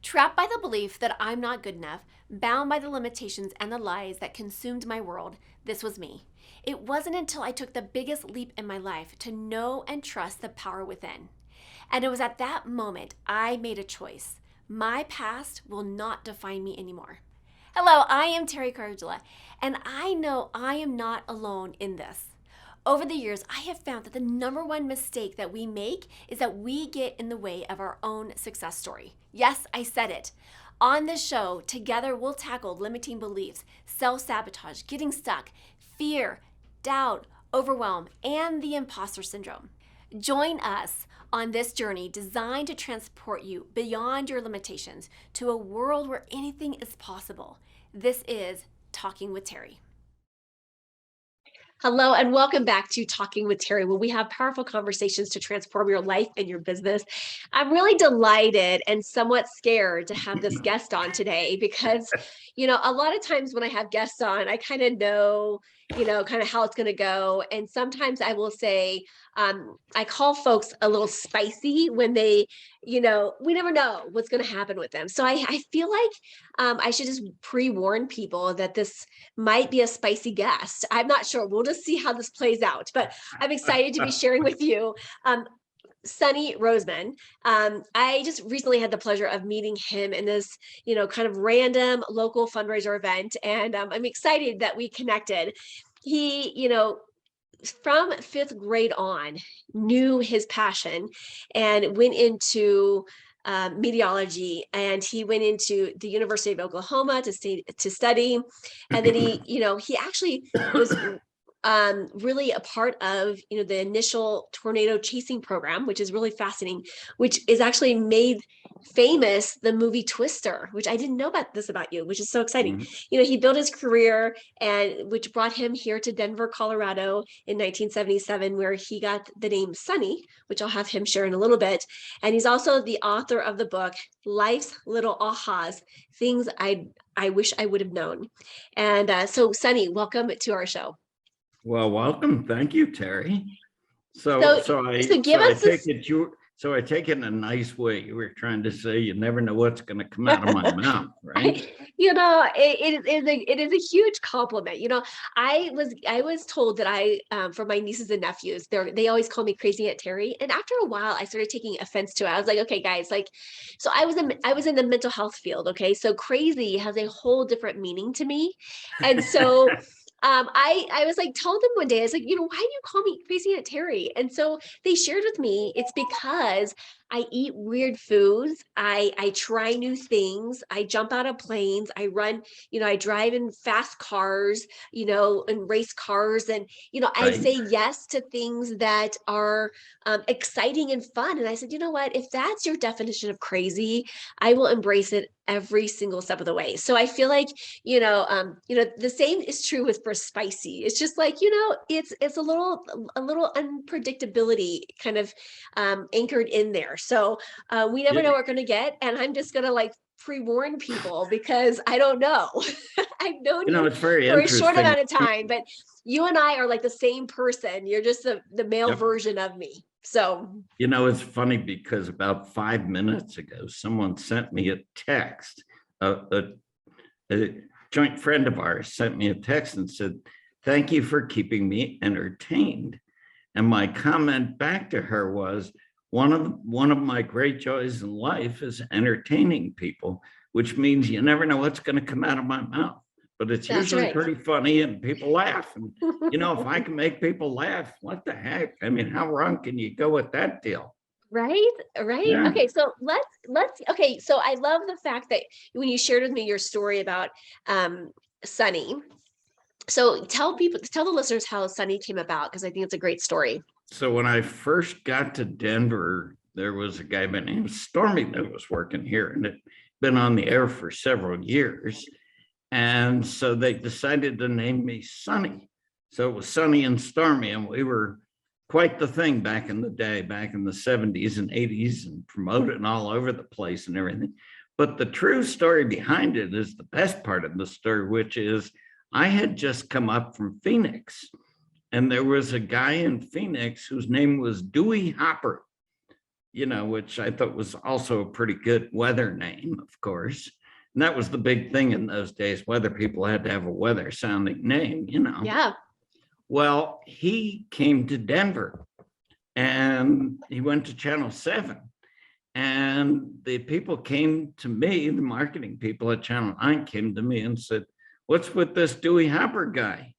Trapped by the belief that I'm not good enough, bound by the limitations and the lies that consumed my world, this was me. It wasn't until I took the biggest leap in my life to know and trust the power within. And it was at that moment I made a choice. My past will not define me anymore. Hello, I am Teri, and I know I am not alone in this. Over the years, I have found that the number one mistake that we make is that we get in the way of our own success story. Yes, I said it. On this show, together we'll tackle limiting beliefs, self sabotage, getting stuck, fear, doubt, overwhelm, and the imposter syndrome. Join us on this journey designed to transport you beyond your limitations to a world where anything is possible. This is Talking with Teri. Hello, and welcome back to Talking with Teri, where we have powerful conversations to transform your life and your business. I'm really delighted and somewhat scared to have this guest on today because, a lot of times when I have guests on, I kind of know, kind of how it's going to go. And sometimes I will say, I call folks a little spicy when they, we never know what's going to happen with them. So I feel like I should just pre-warn people that this might be a spicy guest. I'm not sure. We'll just see how this plays out. But I'm excited to be sharing with you Sunny Roseman. I just recently had the pleasure of meeting him in this, kind of random local fundraiser event. And I'm excited that we connected. He, from fifth grade on, knew his passion and went into meteorology, and he went into the University of Oklahoma to study. And then he actually was really a part of the initial tornado chasing program, which is really fascinating, which is actually made famous the movie Twister, which I didn't know about you, which is so exciting. Mm-hmm. He built his career, and which brought him here to Denver, Colorado in 1977, where he got the name Sunny, which I'll have him share in a little bit. And he's also the author of the book Life's Little Ahas, Things I Wish I Would Have Known. And so Sunny, welcome to our show. Well, welcome. Thank you, Teri. So I take it in a nice way. You were trying to say you never know what's going to come out of my mouth, right? It is a huge compliment. I was told that for my nieces and nephews, they always call me Crazy Aunt Teri, and after a while, I started taking offense to it. I was like, okay, guys, so I was in the mental health field. Okay, so crazy has a whole different meaning to me, and so. I was like, told them one day, I was like, why do you call me Crazy Aunt Teri? And so they shared with me, it's because I eat weird foods. I try new things. I jump out of planes. I run, I drive in fast cars, and race cars. And, I say yes to things that are exciting and fun. And I said, you know what, if that's your definition of crazy, I will embrace it every single step of the way. So I feel like, the same is true for spicy. It's just like, it's a little unpredictability kind of anchored in there. So we never know what we're going to get. And I'm just going to pre-warn people because I don't know. I've known you it's very for a short amount of time, but you and I are like the same person. You're just the male version of me. So, it's funny because about 5 minutes ago, someone sent me a text. A joint friend of ours sent me a text and said, "Thank you for keeping me entertained." And my comment back to her was, one of my great joys in life is entertaining people, which means you never know what's going to come out of my mouth. But it's usually pretty funny and people laugh. And, if I can make people laugh, what the heck? I mean, how wrong can you go with that deal? Right. Yeah. Okay. So okay. So I love the fact that when you shared with me your story about Sunny. So tell the listeners how Sunny came about, because I think it's a great story. So when I first got to Denver, there was a guy by the name of Stormy that was working here, and it been on the air for several years. And so they decided to name me Sunny. So it was Sunny and Stormy, and we were quite the thing back in the day, back in the 70s and 80s, and promoted all over the place and everything. But the true story behind it is the best part of the story, which is I had just come up from Phoenix, and there was a guy in Phoenix whose name was Dewey Hopper. which I thought was also a pretty good weather name, of course. And that was the big thing in those days. Weather people had to have a weather sounding name. Yeah. Well, he came to Denver and he went to Channel 7. And the people came to me, the marketing people at Channel 9 came to me and said, "What's with this Dewey Hopper guy?"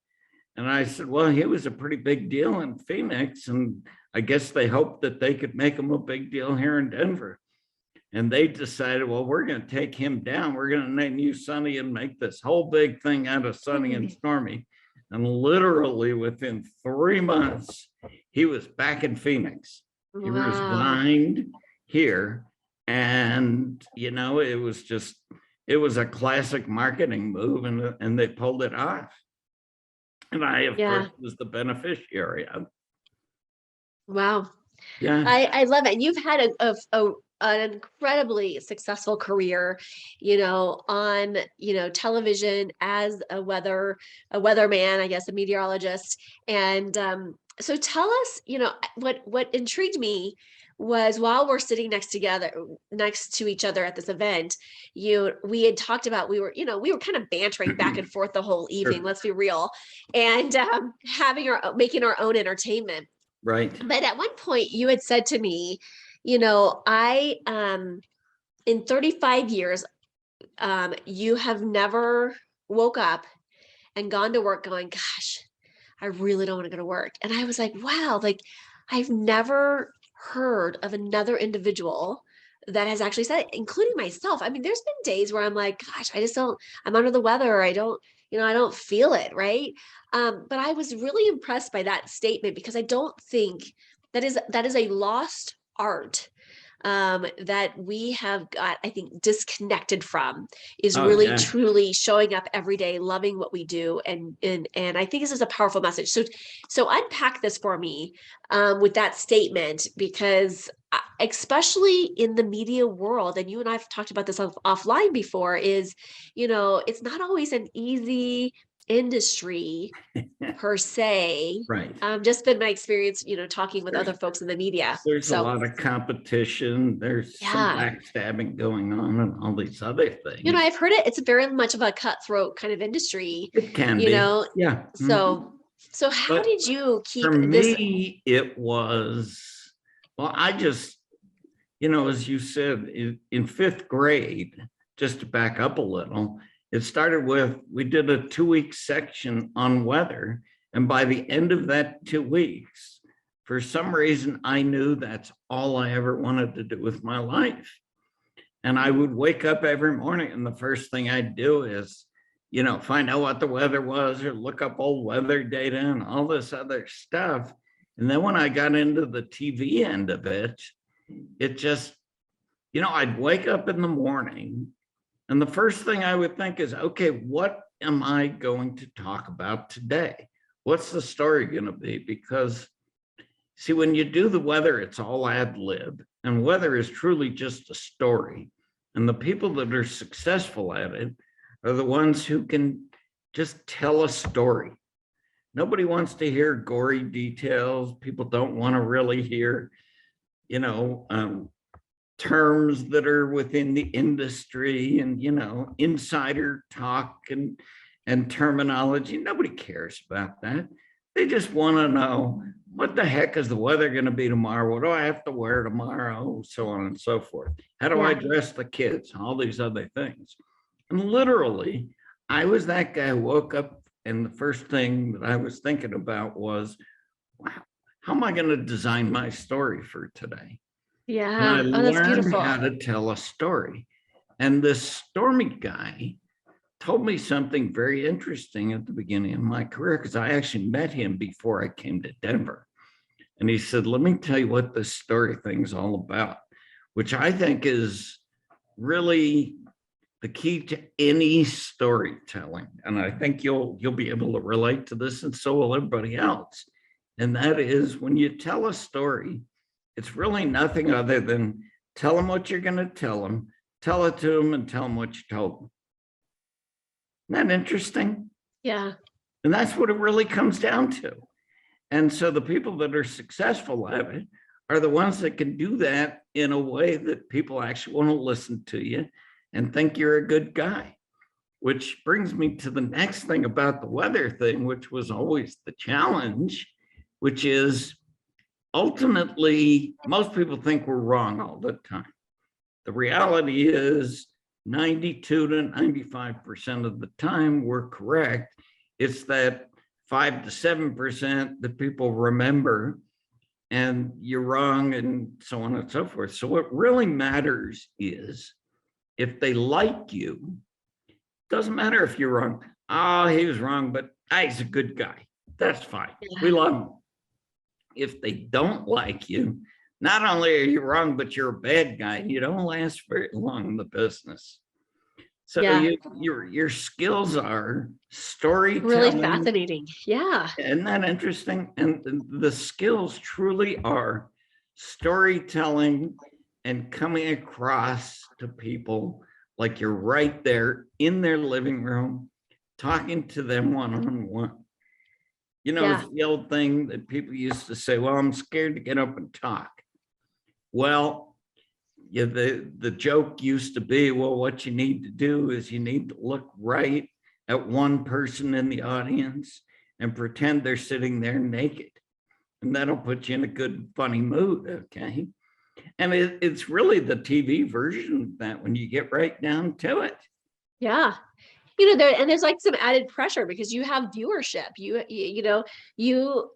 And I said, "Well, he was a pretty big deal in Phoenix. And I guess they hoped that they could make him a big deal here in Denver." And they decided, well, we're going to take him down. We're going to name you Sonny and make this whole big thing out of Sonny and Stormy. And literally within 3 months, he was back in Phoenix. He Wow. resigned here. And, it was a classic marketing move, and they pulled it off. And I, of course, was the beneficiary of. Wow. Yeah. I love it. And you've had an incredibly successful career, on, television as a weatherman, I guess, a meteorologist. And so tell us, what intrigued me was while we're sitting next to each other at this event, we had talked about, we were kind of bantering back and forth the whole evening, let's be real, and making our own entertainment. Right. But at one point you had said to me, I, in 35 years, you have never woke up and gone to work going, gosh, I really don't want to go to work. And I was like, wow, like I've never heard of another individual that has actually said it, including myself. I mean, there's been days where I'm like, gosh, I'm under the weather. I don't feel it. Right. But I was really impressed by that statement, because I don't think that is a lost art that we have got, I think, disconnected from, is really truly showing up every day, loving what we do. And I think this is a powerful message. So unpack this for me with that statement, because especially in the media world, and you and I've talked about this offline before, is, it's not always an easy industry per se. Right. Just been my experience, talking with other folks in the media. There's a lot of competition. There's some backstabbing going on and all these other things. I've heard it's very much of a cutthroat kind of industry. It can be. Yeah. So how did you keep this? For me, it was, well, I just, as you said, in 5th grade, just to back up a little, it started with, we did a 2-week section on weather. And by the end of that 2 weeks, for some reason, I knew that's all I ever wanted to do with my life. And I would wake up every morning, and the first thing I'd do is, find out what the weather was, or look up old weather data and all this other stuff. And then when I got into the TV end of it, it just, I'd wake up in the morning, and the first thing I would think is, okay, what am I going to talk about today? What's the story going to be? Because, see, when you do the weather, it's all ad lib, and weather is truly just a story. And the people that are successful at it are the ones who can just tell a story. Nobody wants to hear gory details. People don't want to really hear, terms that are within the industry and, insider talk and terminology. Nobody cares about that. They just want to know, what the heck is the weather going to be tomorrow? What do I have to wear tomorrow? So on and so forth. How do I dress the kids? All these other things. And literally, I was that guy who woke up, and the first thing that I was thinking about was, wow, how am I going to design my story for today? Yeah. And I learned how to tell a story. And this Stormy guy told me something very interesting at the beginning of my career, because I actually met him before I came to Denver. And he said, let me tell you what this story thing's all about, which I think is really the key to any storytelling. And I think you'll be able to relate to this, and so will everybody else. And that is, when you tell a story, it's really nothing other than tell them what you're going to tell them, tell it to them, and tell them what you told them. Isn't that interesting? Yeah. And that's what it really comes down to. And so the people that are successful at it are the ones that can do that in a way that people actually want to listen to you and think you're a good guy. Which brings me to the next thing about the weather thing, which was always the challenge, which is ultimately most people think we're wrong all the time. The reality is 92 to 95% of the time we're correct. It's that 5 to 7% that people remember and you're wrong and so on and so forth. So what really matters is if they like you, doesn't matter if you're wrong. Oh, he was wrong, but he's a good guy. That's fine. We love him. If they don't like you, not only are you wrong, but you're a bad guy. You don't last very long in the business. So your skills are storytelling. Really fascinating. Yeah. Isn't that interesting? And the skills truly are storytelling and coming across to people like you're right there in their living room, talking to them one-on-one. You know, it's the old thing that people used to say, well, I'm scared to get up and talk. Well, yeah, the joke used to be, well, what you need to do is you need to look right at one person in the audience and pretend they're sitting there naked. And that'll put you in a good, funny mood, okay? And it's really the TV version of that when you get right down to it. Yeah. There's like some added pressure because you have viewership. You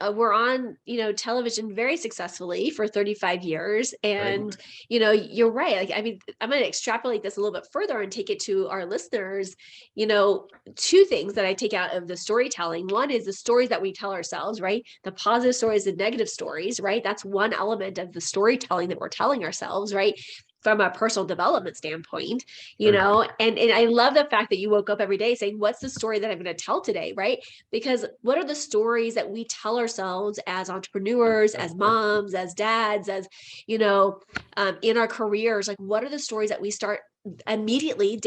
were on, television very successfully for 35 years. And, you're right. Like, I mean, I'm going to extrapolate this a little bit further and take it to our listeners. Two things that I take out of the storytelling. One is the stories that we tell ourselves, right? The positive stories, the negative stories, right? That's one element of the storytelling that we're telling ourselves, right? From a personal development standpoint, and I love the fact that you woke up every day saying, what's the story that I'm going to tell today, right? Because what are the stories that we tell ourselves as entrepreneurs, as moms, as dads, as, in our careers? Like, what are the stories that we start immediately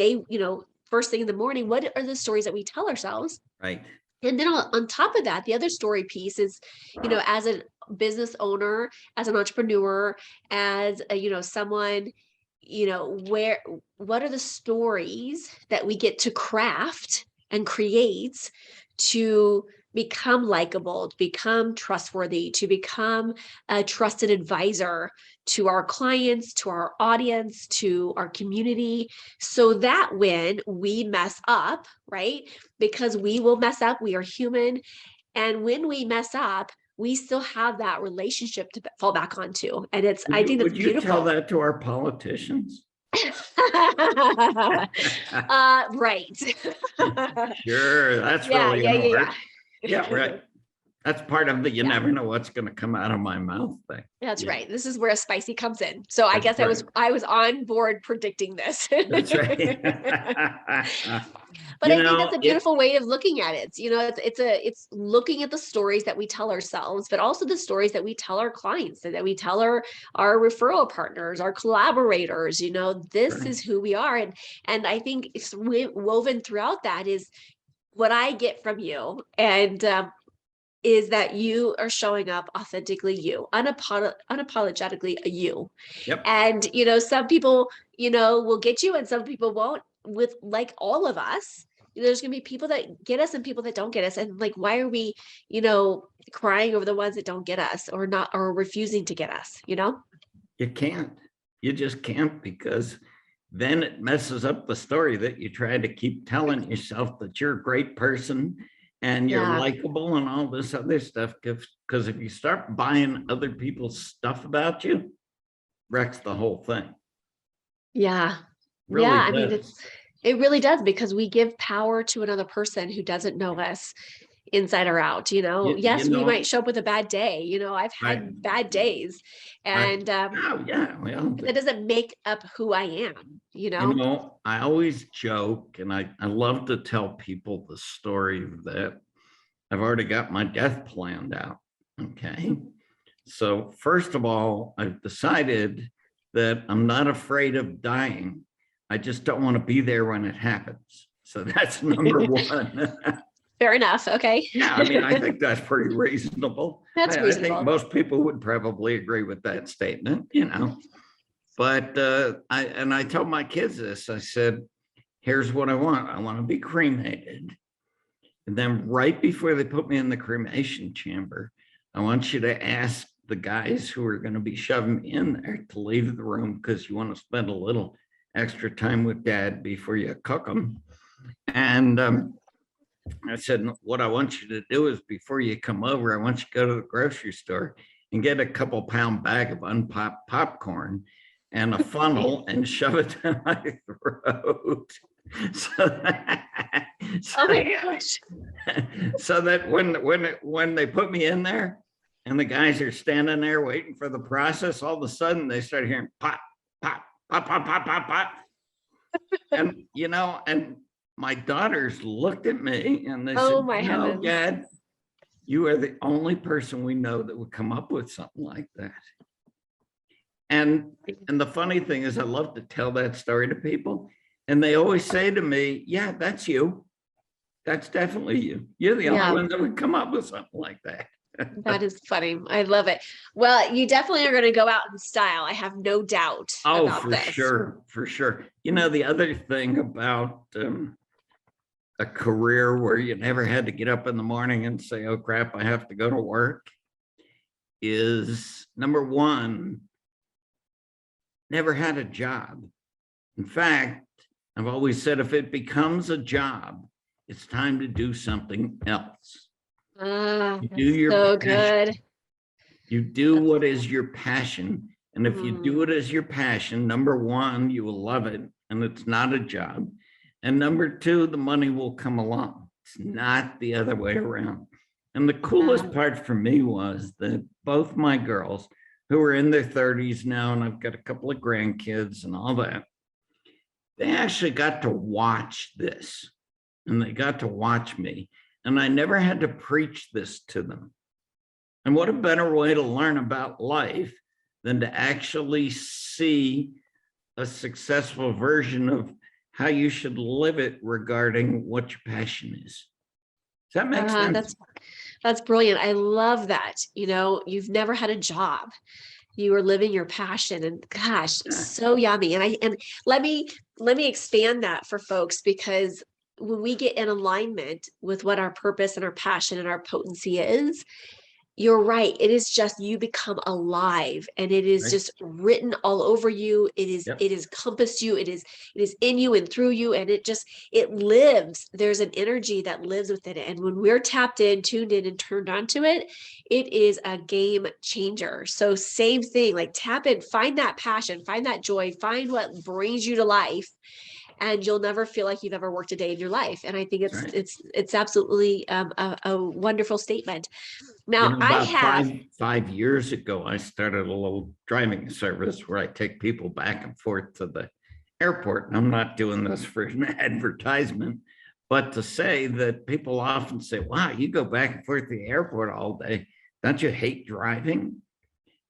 first thing in the morning? What are the stories that we tell ourselves? Right. And then on top of that, the other story piece is, as a business owner, as an entrepreneur, as someone, what are the stories that we get to craft and create to become likable, to become trustworthy, to become a trusted advisor to our clients, to our audience, to our community, so that when we mess up, right? Because we will mess up, we are human. And when we mess up, we still have that relationship to fall back onto. And I think that's beautiful. Would you tell that to our politicians? Right. Sure, that's really important. Yeah, right. That's part of the you never know what's going to come out of my mouth thing. That's right. This is where a spicy comes in. So I guess I was on board predicting this. That's right. But I think that's a beautiful way of looking at it. It's looking at the stories that we tell ourselves, but also the stories that we tell our clients, that we tell our referral partners, our collaborators. This is who we are. And I think it's woven throughout that is what I get from you. And is that you are showing up authentically you, unapologetically you. Yep. And, some people, will get you and some people won't. With like all of us, there's going to be people that get us and people that don't get us. And like, why are we, crying over the ones that don't get us or not, or refusing to get us, You can't. You just can't, because then it messes up the story that you try to keep telling yourself that you're a great person and you're likable and all this other stuff. Because if you start buying other people's stuff about you, wrecks the whole thing. Yeah. Really I mean, it really does, because we give power to another person who doesn't know us inside or out. Yes, we might show up with a bad day. I've had bad days, and that doesn't make up who I am. I always joke, and I love to tell people the story that I've already got my death planned out. Okay, so first of all, I've decided that I'm not afraid of dying. I just don't want to be there when it happens. So that's number one. Fair enough. Okay. Yeah, I mean, I think that's pretty reasonable. That's I think reasonable. most people would probably agree with that statement, But I told my kids this. I said, here's what I want. I want to be cremated. And then right before they put me in the cremation chamber, I want you to ask the guys who are going to be shoving me in there to leave the room because you want to spend a little extra time with dad before you cook them. And I said, what I want you to do is before you come over, I want you to go to the grocery store and get a couple pound bag of unpopped popcorn and a funnel and shove it down my throat. So that, Oh my gosh. so that when they put me in there and the guys are standing there waiting for the process, all of a sudden they start hearing pop, pop, pop, pop, pop, pop, pop. And and my daughters looked at me and they Oh said, my no, heavens. Dad, you are the only person we know that would come up with something like that. And the funny thing is, I love to tell that story to people. And they always say to me, yeah, that's you. That's definitely you. You're the only Yeah, one that would come up with something like that. that is funny. I love it. Well, you definitely are going to go out in style. I have no doubt Oh, about for this. sure. For sure. The other thing about a career where you never had to get up in the morning and say, oh crap, I have to go to work is number one, never had a job. In fact, I've always said if it becomes a job, it's time to do something else. You do That's your so passion. good. You do what is your passion. And if you do it as your passion, number one, you will love it and it's not a job. And number two, the money will come along. It's not the other way around. And the coolest part for me was that both my girls, who are in their 30s now, and I've got a couple of grandkids and all that, they actually got to watch this and they got to watch me. And I never had to preach this to them. And what a better way to learn about life than to actually see a successful version of how you should live it regarding what your passion is. Does that make sense? That's brilliant. I love that. You've never had a job. You are living your passion, and gosh, so yummy. And let me expand that for folks, because when we get in alignment with what our purpose and our passion and our potency is, you're right. It is just, you become alive, and it is Right. just written all over you. Yep. It is compassed you. It is in you and through you. And it lives. There's an energy that lives within it. And when we're tapped in, tuned in, and turned on to it, it is a game changer. So same thing, like tap in, find that passion, find that joy, find what brings you to life, and you'll never feel like you've ever worked a day in your life. And I think Right. it's absolutely a wonderful statement. Now I About have, five years ago, I started a little driving service where I take people back and forth to the airport. And I'm not doing this for an advertisement, but to say that people often say, wow, you go back and forth to the airport all day. Don't you hate driving?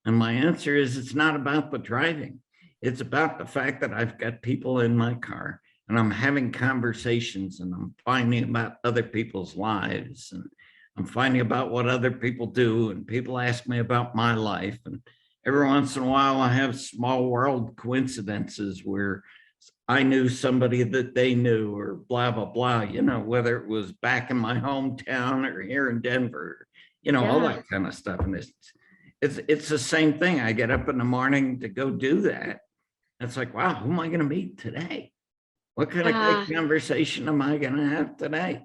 And my answer is, it's not about the driving. It's about the fact that I've got people in my car and I'm having conversations and I'm finding about other people's lives and I'm finding about what other people do, and people ask me about my life. And every once in a while, I have small world coincidences where I knew somebody that they knew, or blah, blah, blah, whether it was back in my hometown or here in Denver, all yeah, that kind of stuff. And it's the same thing. I get up in the morning to go do that. It's like, wow, who am I going to meet today? What kind of yeah, great conversation am I going to have today?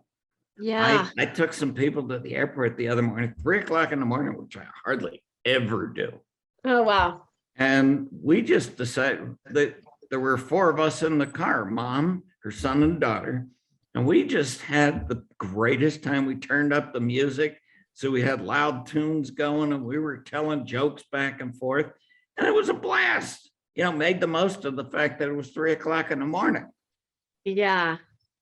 yeah. I took some people to the airport the other morning, 3:00 in the morning, which I hardly ever do. Oh, wow. And we just decided that there were four of us in the car, mom, her son, and daughter. And we just had the greatest time. We turned up the music. So we had loud tunes going and we were telling jokes back and forth. And it was a blast, made the most of the fact that it was 3:00 in the morning. Yeah.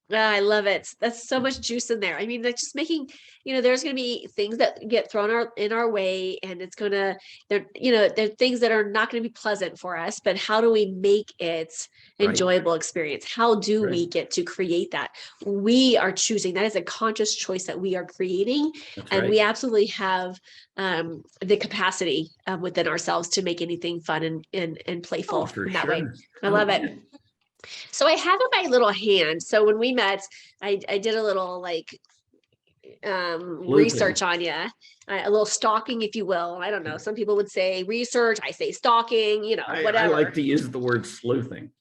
Ah, I love it. That's so much juice in there. I mean, that's just making, there's going to be things that get thrown in our way, and it's going to, there are things that are not going to be pleasant for us, but how do we make it Right. enjoyable experience? How do Right. we get to create that? We are choosing. That is a conscious choice that we are creating, That's and right. we absolutely have the capacity within ourselves to make anything fun and Oh, playful for in that way. sure. I Oh, love it. yeah. So I have in my little hand. So when we met, I did a little like Sleuthing. research on you, a little stalking, if you will. I don't know. Some people would say research. I say stalking, I like whatever. to use the word sleuthing.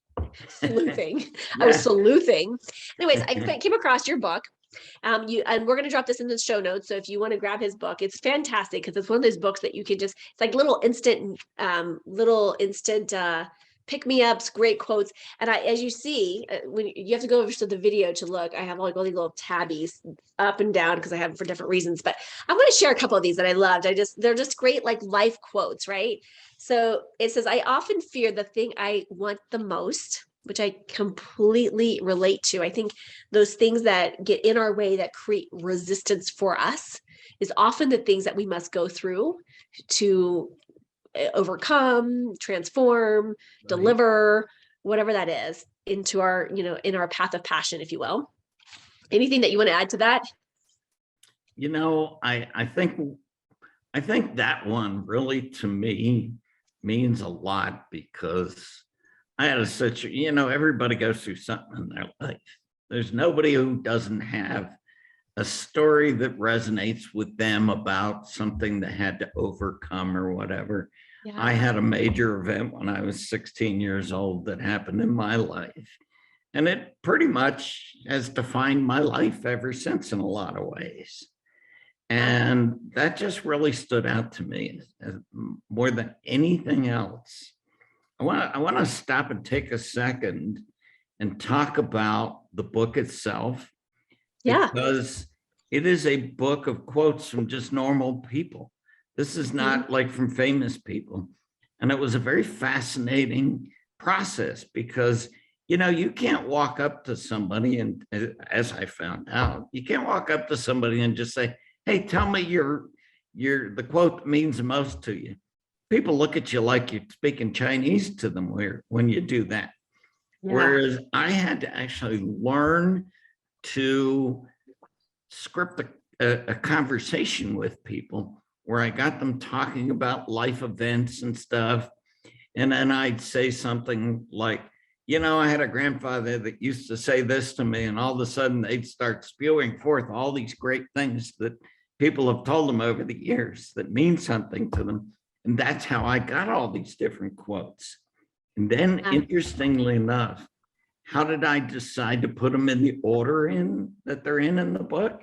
Sleuthing. I was Yeah. sleuthing. Anyways, I came across your book. And we're going to drop this in the show notes. So if you want to grab his book, it's fantastic because it's one of those books that you can it's like little instant pick me ups, great quotes. And as you see, when you have to go over to the video to look, I have like all these little tabbies up and down because I have them for different reasons. But I want to share a couple of these that I loved. They're just great, like life quotes, right? So it says, I often fear the thing I want the most, which I completely relate to. I think those things that get in our way that create resistance for us is often the things that we must go through to overcome, transform, Right. deliver, whatever that is into our, in our path of passion, if you will. Anything that you want to add to that? I think that one really to me means a lot because I had everybody goes through something in their life. There's nobody who doesn't have a story that resonates with them about something they had to overcome or whatever. I Yeah. had a major event when I was 16 years old that happened in my life. And it pretty much has defined my life ever since in a lot of ways. Yeah. And that just really stood out to me more than anything else. I want to stop and take a second and talk about the book itself Yeah. because it is a book of quotes from just normal people. This is Mhm. not like from famous people. And it was a very fascinating process because you can't walk up to somebody and as I found out, you can't walk up to somebody and just say, "Hey, tell me the quote that means the most to you." People look at you like you're speaking Chinese to them when you do that. Yeah. Whereas I had to actually learn to script a conversation with people where I got them talking about life events and stuff. And then I'd say something like, I had a grandfather that used to say this to me, and all of a sudden they'd start spewing forth all these great things that people have told them over the years that mean something to them. And that's how I got all these different quotes. And then, Yeah. interestingly enough, how did I decide to put them in the order that they're in the book?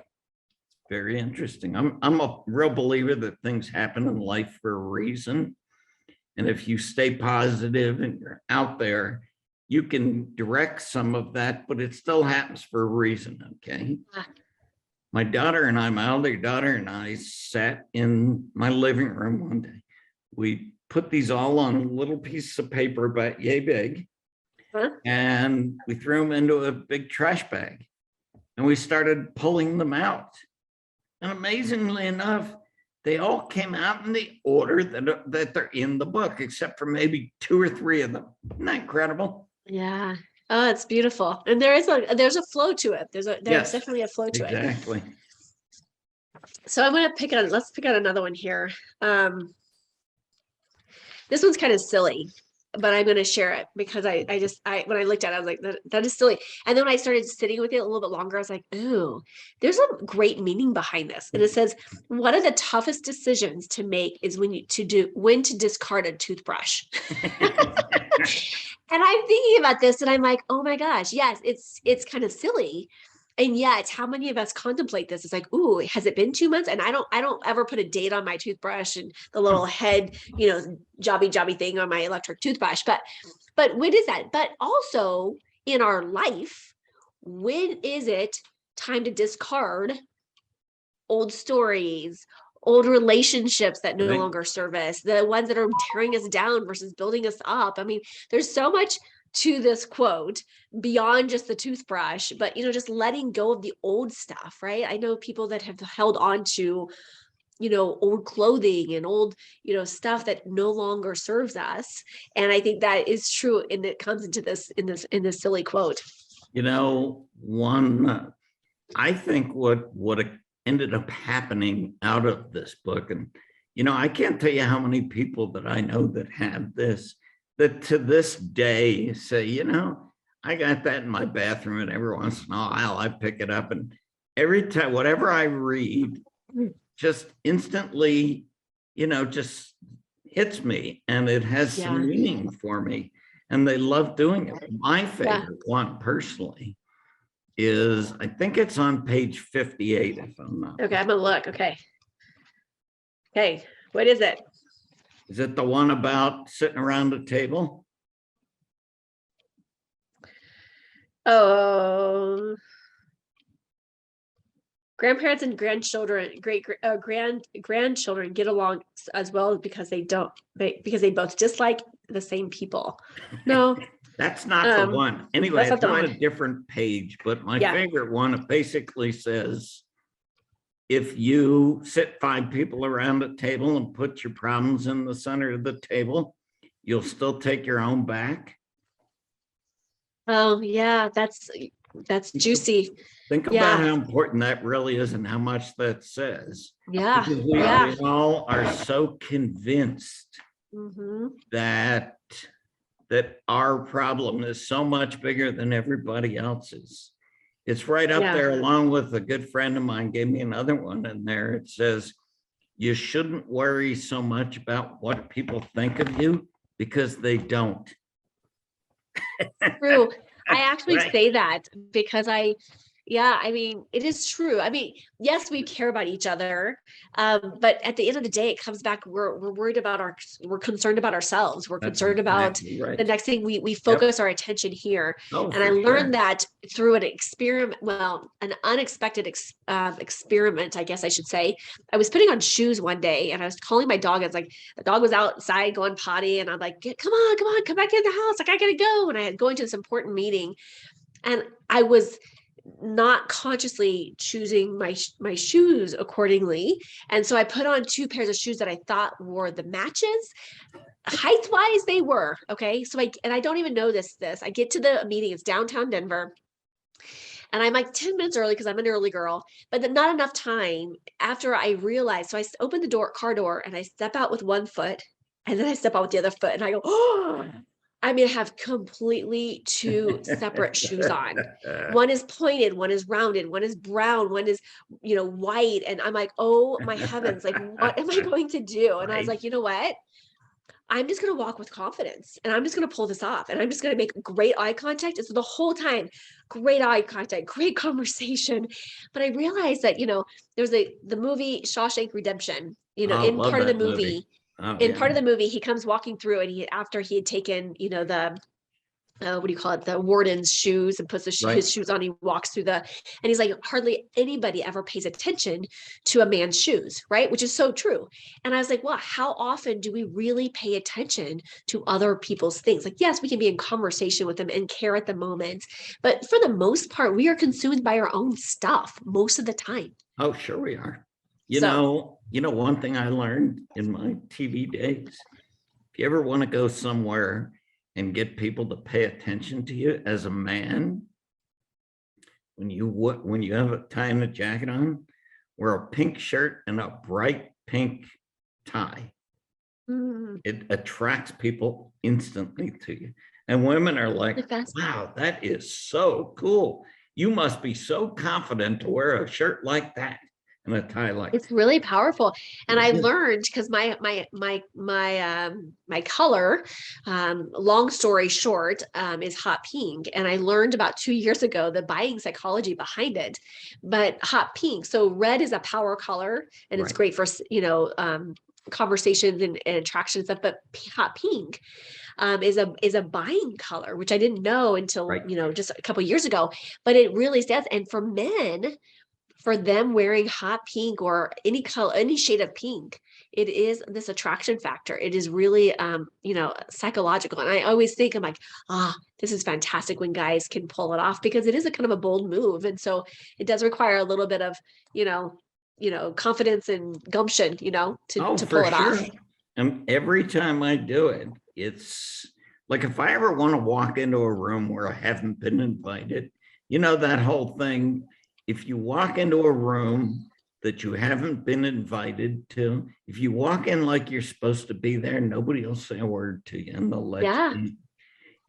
Very interesting. I'm a real believer that things happen in life for a reason. And if you stay positive and you're out there, you can direct some of that, but it still happens for a reason. Okay. My older daughter and I sat in my living room one day. We put these all on little pieces of paper about yay big, Huh? and we threw them into a big trash bag and we started pulling them out. And amazingly enough, they all came out in the order that they're in the book, except for maybe two or three of them. Isn't that incredible? Yeah. Oh, it's beautiful. And there's a flow to it. There's Yes, definitely a flow to it. exactly. So I'm gonna let's pick out another one here. This one's kind of silly, but I'm going to share it because when I looked at it, I was like, that is silly. And then when I started sitting with it a little bit longer, I was like, ooh, there's a great meaning behind this. And it says, one of the toughest decisions to make is when to discard a toothbrush. And I'm thinking about this and I'm like, oh my gosh, yes, it's kind of silly. And yet, how many of us contemplate this? It's like, ooh, has it been 2 months? And I don't ever put a date on my toothbrush and the little head, jobby thing on my electric toothbrush. But when is that? But also in our life, when is it time to discard old stories, old relationships that no Right. longer serve us, the ones that are tearing us down versus building us up? I mean, there's so much to this quote beyond just the toothbrush, but, just letting go of the old stuff, right? I know people that have held on to, old clothing and old, stuff that no longer serves us. And I think that is true. And it comes into this silly quote. I think what ended up happening out of this book, and I can't tell you how many people that I know that have this, that to this day say, I got that in my bathroom, and every once in a while I pick it up, and every time, whatever I read, just instantly, just hits me, and it has some meaning for me, and they love doing it. My favorite one personally is, I think it's on page 58, if I'm not. Okay, I'm gonna look. Okay, what is it? Is it the one about sitting around a table? Oh, grandparents and grandchildren, grandchildren get along as well because they both dislike the same people. No, that's not the one. Anyway, it's on a different page, but my favorite one, it basically says, if you sit 5 people around a table and put your problems in the center of the table, you'll still take your own back. Oh yeah, that's juicy. Think about how important that really is and how much that says. Yeah. Because we all are so convinced that our problem is so much bigger than everybody else's. It's right up there, along with a good friend of mine gave me another one in there. It says, you shouldn't worry so much about what people think of you, because they don't. True. I actually say that because it is true. Yes, we care about each other. But at the end of the day, it comes back, we're worried about we're concerned about ourselves. We're concerned about the next thing. We focus our attention here. And I learned that through an unexpected experiment, I guess I should say. I was putting on shoes one day and I was calling my dog. It's like the dog was outside going potty, and I'm like, come on, come back in the house. Like, I gotta go. And I had going to this important meeting, and I was not consciously choosing my shoes accordingly. And so I put on 2 pairs of shoes that I thought were the matches. Height wise, they were okay. So I don't even know this. I get to the meeting, it's downtown Denver. And I'm like 10 minutes early because I'm an early girl, but then not enough time after I realized. So I open the car door, and I step out with one foot, and then I step out with the other foot, and I go, oh, I have completely 2 separate shoes on. One is pointed, one is rounded, one is brown, one is, white. And I'm like, oh my heavens, like, what am I going to do? And I was like, you know what? I'm just going to walk with confidence, and I'm just going to pull this off, and I'm just going to make great eye contact. And so the whole time, great eye contact, great conversation. But I realized that, there's the movie Shawshank Redemption, in part of the movie. Part of the movie, he comes walking through, and after he had taken, the what do you call it? The warden's shoes, and puts his shoes on. He walks through and he's like, hardly anybody ever pays attention to a man's shoes, right? Which is so true. And I was like, well, how often do we really pay attention to other people's things? Like, yes, we can be in conversation with them and care at the moment, but for the most part, we are consumed by our own stuff most of the time. Oh, sure we are. One thing I learned in my TV days, if you ever want to go somewhere and get people to pay attention to you as a man, when you have a tie and a jacket on, wear a pink shirt and a bright pink tie. It attracts people instantly to you. And women are like, wow, that is so cool. You must be so confident to wear a shirt like that and a tie like it's really powerful. And I learned, because my color, long story short, is hot pink. And I learned about 2 years ago the buying psychology behind it. But hot pink, so red is a power color, and it's great for conversations and attraction and stuff. But hot pink is a buying color, which I didn't know until just a couple of years ago. But it really stands. And for men, for them, wearing hot pink or any color, any shade of pink it is this attraction factor. It is really, psychological. And I always think, I'm like, this is fantastic when guys can pull it off, because it is a kind of a bold move. And so it does require a little bit of, confidence and gumption, to For pull it sure. off. And every time I do it, it's like if I ever want to walk into a room where I haven't been invited, that whole thing, if you walk into a room that you haven't been invited to, if you walk in like you're supposed to be there, nobody will say a word to you and they'll let you in.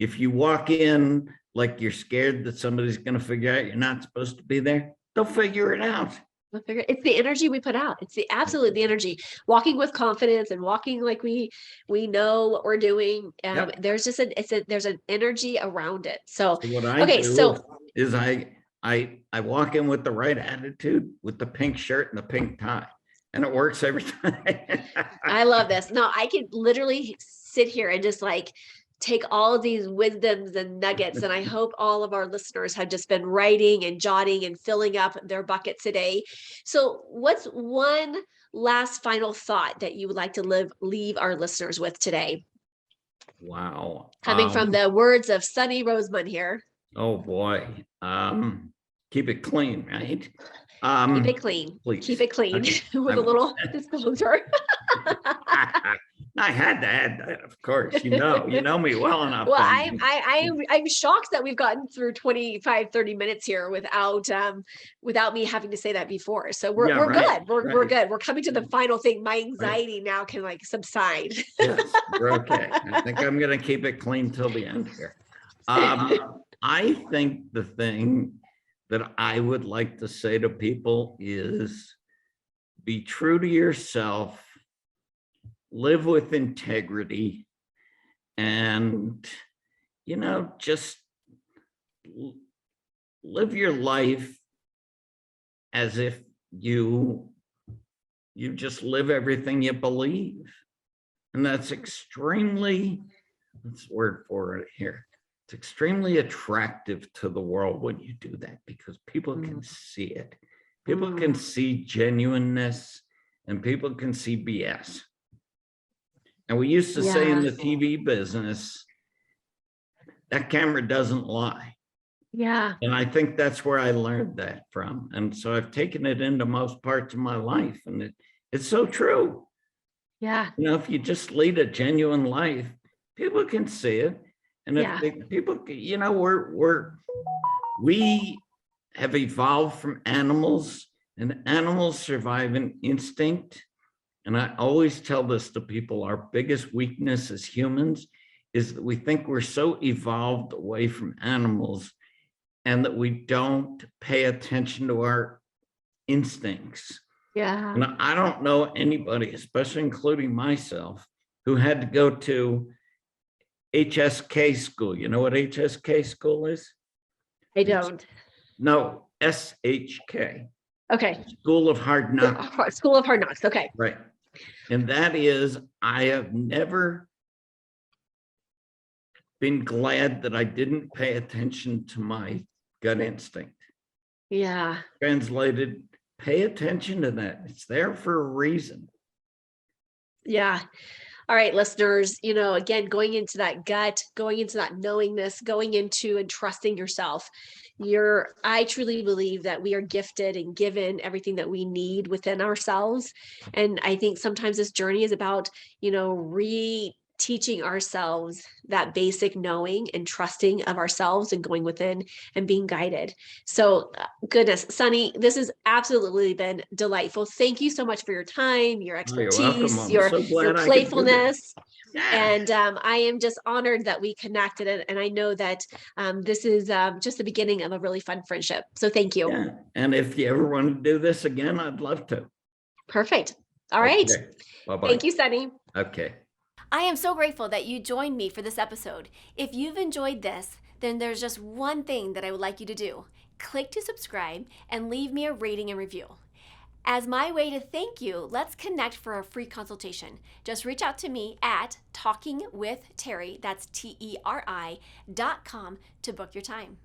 If you walk in like you're scared that somebody's going to figure out you're not supposed to be there, they'll figure it out. It's the energy we put out. It's the energy. Walking with confidence and walking like we know what we're doing. Yep. There's just there's an energy around it. So what I okay, do so is I walk in with the right attitude, with the pink shirt and the pink tie, and it works every time. I love this. No, I could literally sit here and just like take all of these wisdoms and nuggets. And I hope all of our listeners have just been writing and jotting and filling up their bucket today. So what's one last final thought that you would like to leave our listeners with today? Wow. Coming from the words of Sunny Roseman here. Oh boy. Keep it clean, right? Keep it clean. Please. Keep it clean with a little disclosure. I had to add that, of course. You know me well enough. Well, I'm shocked that we've gotten through 25, 30 minutes here without me having to say that before. So we're good. We're good. We're coming to the final thing. My anxiety now can like subside. Yes, we're okay. I think I'm going to keep it clean till the end here. I think the thing that I would like to say to people is be true to yourself, live with integrity, and, just live your life as if you just live everything you believe. And that's extremely, what's the word for it here? It's extremely attractive to the world when you do that, because people can see it. People can see genuineness, and people can see BS. And we used to say in the TV business, that camera doesn't lie. Yeah. And I think that's where I learned that from. And so I've taken it into most parts of my life, and it's so true. Yeah. If you just lead a genuine life, people can see it. And if people, we have evolved from animals, and animals survive in instinct. And I always tell this to people, our biggest weakness as humans is that we think we're so evolved away from animals, and that we don't pay attention to our instincts. Yeah. And I don't know anybody, especially including myself, who had to go to HSK school. You know what HSK school is? I don't. No, SHK. Okay. School of Hard Knocks. School of Hard Knocks. Okay. Right. And that is, I have never been glad that I didn't pay attention to my gut instinct. Yeah. Translated, pay attention to that. It's there for a reason. Yeah. All right, listeners, again, going into that gut, going into that knowingness, going into and trusting yourself. I truly believe that we are gifted and given everything that we need within ourselves. And I think sometimes this journey is about, teaching ourselves that basic knowing and trusting of ourselves and going within and being guided. So goodness, Sunny, this has absolutely been delightful. Thank you so much for your time, your expertise, your playfulness. And I am just honored that we connected. And I know that this is just the beginning of a really fun friendship. So thank you. Yeah. And if you ever want to do this again, I'd love to. Perfect. All right. Bye-bye. Thank you, Sunny. Okay. I am so grateful that you joined me for this episode. If you've enjoyed this, then there's just one thing that I would like you to do. Click to subscribe and leave me a rating and review. As my way to thank you, let's connect for a free consultation. Just reach out to me at talkingwithteri, that's TERI.com, to book your time.